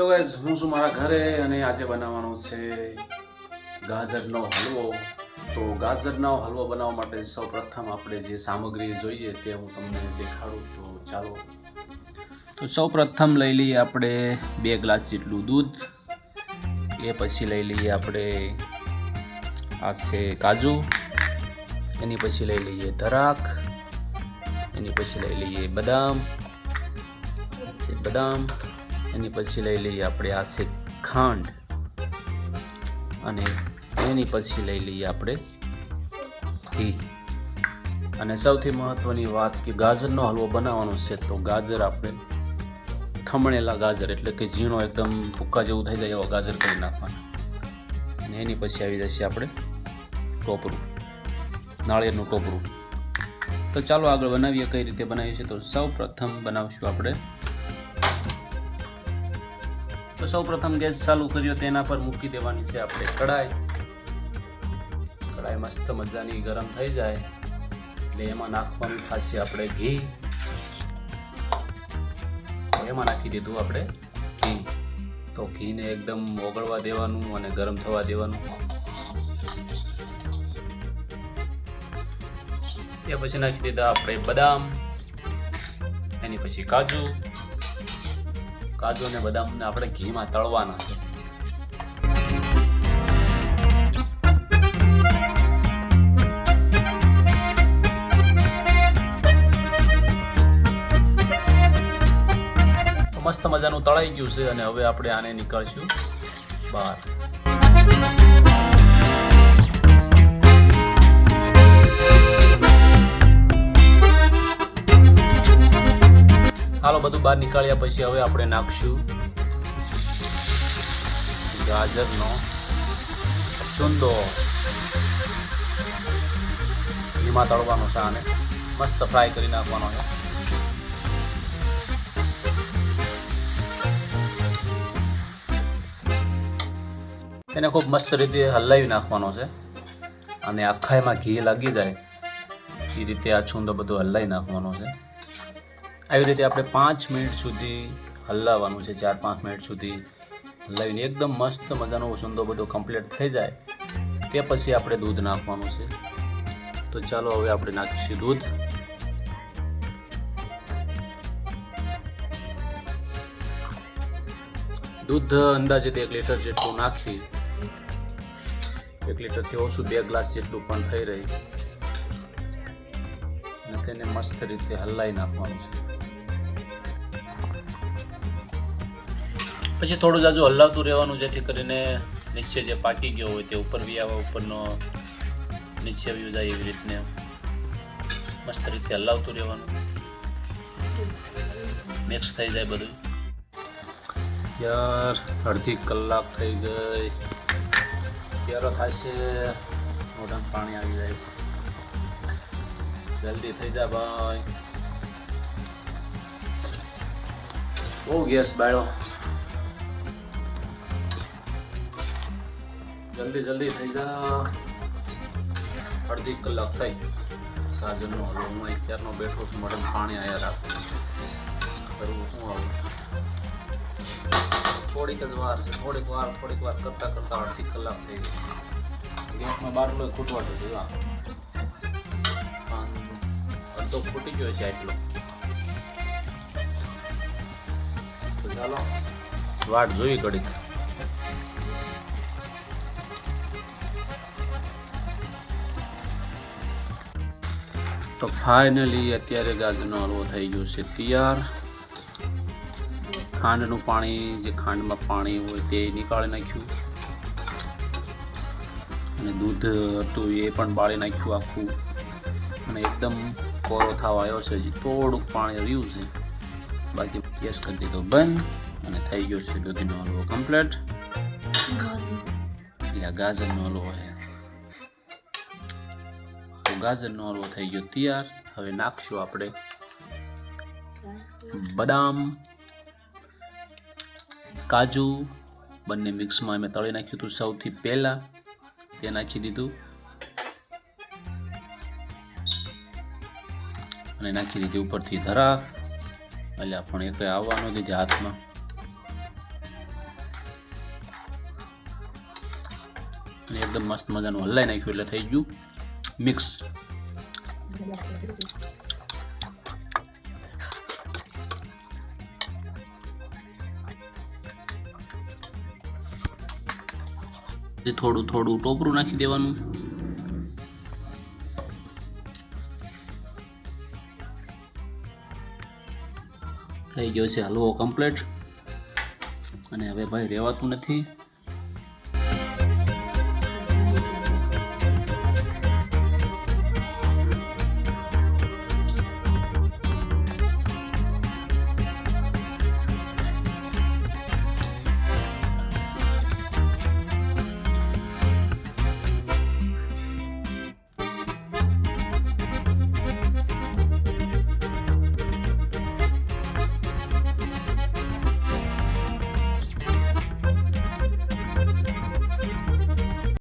તો ગાઈસ હું છું મારા ઘરે અને આજે બનાવવાનો છે ગાજરનો હલવો। તો ગાજરનો હલવો બનાવવા માટે સૌપ્રથમ આપણે જે સામગ્રી જોઈએ તે હું તમને દેખાડું। તો ચાલો। તો સૌપ્રથમ લઈ લઈએ આપણે 2 ગ્લાસ જેટલું દૂધ। એ પછી લઈ લઈએ આપણે આ છે કાજુ, એની પછી લઈ લઈએ દરાક, એની પછી લઈ લઈએ બદામ, એની પછી લઈ લઈએ આપણે આ છે ખાંડ, અને એની પછી લઈ લઈએ આપણે ઘી। અને સૌથી મહત્વની વાત કે ગાજરનો હલવો બનાવવાનો છે તો ગાજર આપણે ખમણેલા ગાજર એટલે કે ઝીણો એકદમ ભૂક્કા જેવું થઈ જાય એવા ગાજર કરી નાખવાના। અને એની પછી આવી જશે આપણે ટોપરું, નાળિયેરનું ટોપરું। તો ચાલો આગળ બનાવીએ કઈ રીતે બનાવીએ છીએ। તો સૌપ્રથમ બનાવશું આપણે ગેસ ચાલુ કર્યો, તેના પર મૂકી દેવાની છે આપણે કડાઈ। કડાઈ મસ્ત મજાની ગરમ થઈ જાય એટલે એમાં નાખવાનું થશે આપણે ઘી। એમાં નાખી દીધું આપણે ઘી। તો ઘીને એકદમ ઓગળવા દેવાનું અને ગરમ થવા દેવાનું। તે પછી નાખી દીધા આપણે બદામ, એની પછી કાજુ અને બદામને આપણે ઘીમાં તળવાના છે। મસ્ત મજાનું તળાઈ ગયું છે અને હવે આપણે આને નીકળશું બહાર। હાલો બધું બહાર નીકાળ્યા પછી હવે આપણે નાખશું ગાજરનો ચૂંદો। ઘીમાં તળવાનો છે, આને મસ્ત ફ્રાય કરી નાખવાનો છે। એને ખૂબ મસ્ત રીતે હલાવી નાખવાનો છે અને આખા એમાં ઘી લાગી જાય એ રીતે આ ચૂંદો બધો હલાવી નાખવાનો છે। આવી રીતે આપણે 5 મિનિટ સુધી હલાવવાનું છે, 4-5 મિનિટ સુધી હલાવીને એકદમ મસ્ત મજાનો ચૂંદો બધો કમ્પ્લીટ થઈ જાય તે પછી આપણે દૂધ નાખવાનું છે। તો ચાલો હવે આપણે નાખીશું દૂધ। દૂધ અંદાજે 1 લીટર જેટલું નાખી, 1 લીટરથી ઓછું 2 ગ્લાસ જેટલું પણ થઈ રહી અને તેને મસ્ત રીતે હલાવી નાખવાનું છે। પછી થોડું જાજુ હલાવતું રહેવાનું જેથી કરીને નીચે જે પાકી ગયો હોય તે ઉપર બી આવે, ઉપરનો નીચે આવી જાય એવી રીતને મસ્ત રીતે હલાવતું રહેવાનું, મિક્સ થઈ જાય બધું। યાર અડધી કલાક થઈ ગઈ, ક્યારે થશે? મોઢામાં પાણી આવી જાય, જલ્દી થઈ જા ભાઈ। બહુ ગેસ બાળ્યો, જલ્દી થઈ જા। અડધી કલાક થઈ ગાજરનો હલવો, હું ક્યારનો બેઠો છું, મોઢામાં પાણી આવ્યા રાખું, કરવું શું આવું? થોડીક જ વાર છે, થોડીક વાર કરતા અડધી કલાક થઈ ગઈ। ગેસમાં બાટલો ખૂટવાટો છે, અડધો ફૂટી ગયો છે આટલો। તો ચાલો વાટ જોઈ ઘડીક। તો ફાઇનલી અત્યારે ગાજરનો હલવો થઈ ગયો છે તૈયાર। ખાંડનું પાણી, જે ખાંડમાં પાણી હોય તે નીકાળી નાખ્યું અને દૂધ હતું એ પણ બાળી નાખ્યું આખું અને એકદમ કોરો થવા આવ્યો છે। હજી થોડુંક પાણી રહ્યું છે, બાકી ગેસ કરી દીધો બંધ અને થઈ ગયો છે દૂધીનો હલવો કમ્પ્લીટ। ગાજરનો હલવો છે, તો ગાજરનો હલવો થઈ ગયો તૈયાર। હવે નાખશું આપણે બદામ, કાજુ બંને મિક્સમાં મેં તળી નાખ્યું હતું સૌથી પહેલા, તે નાખી દીધું અને નાખી દીધી ઉપરથી ધરાક। એટલે પણ એક આવવાનો દીધી હાથમાં। અને એકદમ મસ્ત મજાનું હલાઈ નાખ્યું એટલે થઈ ગયું મિક્સ. થોડું થોડું ટોપરું નાખી દેવાનું. થઈ ગયો છે હલવો કમ્પ્લીટ. અને હવે ભાઈ રહેવાતું નથી.